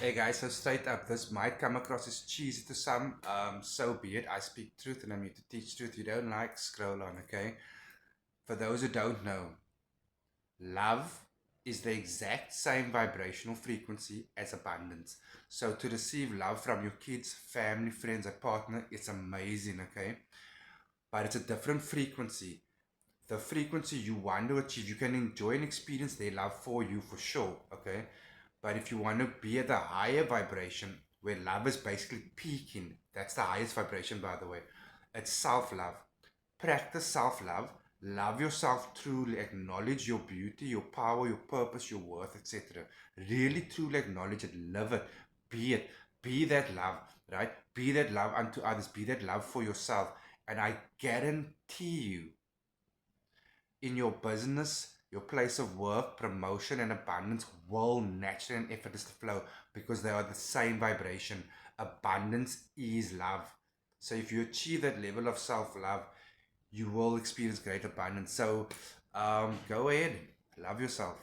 Hey guys, so straight up, this might come across as cheesy to some. So be it. I speak truth and I'm here to teach truth. You don't like, scroll on, okay? For those who don't know, love is the exact same vibrational frequency as abundance. So to receive love from your kids, family, friends, or partner, it's amazing, okay? But it's a different frequency. The frequency you want to achieve, you can enjoy and experience their love for you for sure, okay? But if you want to be at the higher vibration where love is basically peaking, that's the highest vibration, by the way. It's self love. Practice self love. Love yourself truly. Acknowledge your beauty, your power, your purpose, your worth, etc. Really, truly acknowledge it. Live it. Be it. Be that love, right? Be that love unto others. Be that love for yourself. And I guarantee you, in your business, your place of work, promotion and abundance will naturally and effortlessly flow because they are the same vibration. Abundance is love. So if you achieve that level of self-love, you will experience great abundance. So go ahead, love yourself.